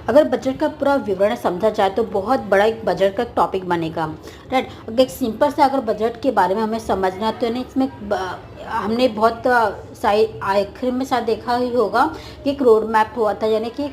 अगर बजट का पूरा विवरण समझा जाए तो बहुत बड़ा एक बजट का टॉपिक बनेगा, राइट। अगर एक सिंपल से अगर बजट के बारे में हमें समझना है तो यानी इसमें हमने बहुत सारी आखिर में शायद देखा ही होगा कि एक रोड मैप हुआ था, यानी कि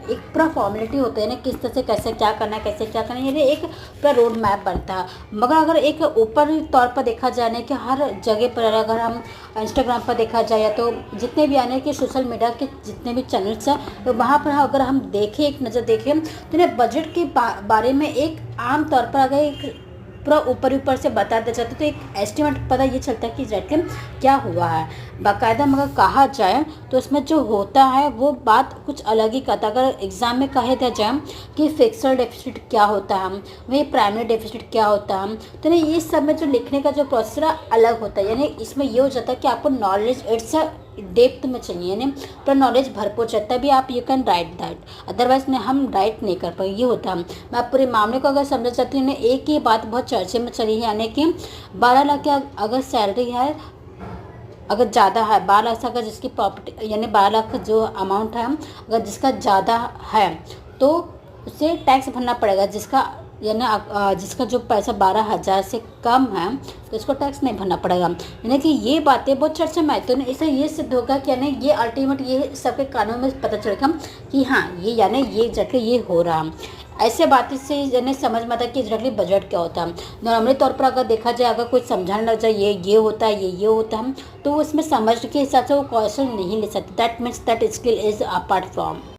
एक पूरा फॉर्मेलिटी होता है ना, किस तरह से कैसे क्या करना है, कैसे क्या करना है, यानी एक पूरा रोड मैप बनता है। मगर अगर एक ऊपर तौर पर देखा जाए ना कि हर जगह पर अगर हम इंस्टाग्राम पर देखा जाए या तो जितने भी आने के सोशल मीडिया के जितने भी चैनल्स हैं तो वहाँ पर अगर हम देखें, एक नज़र देखें तो ना बजट के बारे में एक आम तौर पर अगर एक पूरा ऊपर से बता दिया जाता है तो एक एस्टिमेट पता ये चलता है कि एग्जैक्टली क्या हुआ है। बाकायदा मगर कहा जाए तो उसमें जो होता है वो बात कुछ अलग ही कहता है। अगर एग्जाम में कहे दिया जाए कि फिक्स्ड डेफिसिट क्या होता है, वही प्राइमरी डेफिसिट क्या होता है, तो नहीं ये सब में जो लिखने का जो प्रोसेस है अलग होता है। यानी इसमें ये हो जाता है कि आपको नॉलेज इट्स डेप्थ में चाहिए, यानी पूरा नॉलेज भरपूर चाहिए तभी आप you can write that, otherwise ने हम राइट नहीं कर पाए। ये होता है। मैं पूरे मामले को अगर समझना चाहती हूँ, एक ही बात बहुत चर्चे में चली है, यानी कि 12 लाख की अगर सैलरी है, अगर ज़्यादा है 12 लाख से, अगर जिसकी प्रॉपर्टी यानी 12 लाख जो अमाउंट है अगर जिसका ज़्यादा है तो उसे टैक्स भरना पड़ेगा, जिसका यानी जिसका जो पैसा 12,000 से कम है तो इसको टैक्स नहीं भरना पड़ेगा। यानी कि ये बातें बहुत चर्चा में आई, तो इससे ये सिद्ध होगा कि यानी ये अल्टीमेट ये सबके कानून में पता चलेगा कि हाँ ये यानी ये एग्जैक्टली ये हो रहा है। ऐसे बातें से यानी समझ में आता है कि एग्जैक्टली बजट क्या होता है। नॉर्मली तौर पर अगर देखा जाए, अगर कुछ समझाने लग जाए ये होता है ये होता है तो उसमें समझ के हिसाब से वो क्वेश्चन नहीं ले सकते। That means that skill is apart from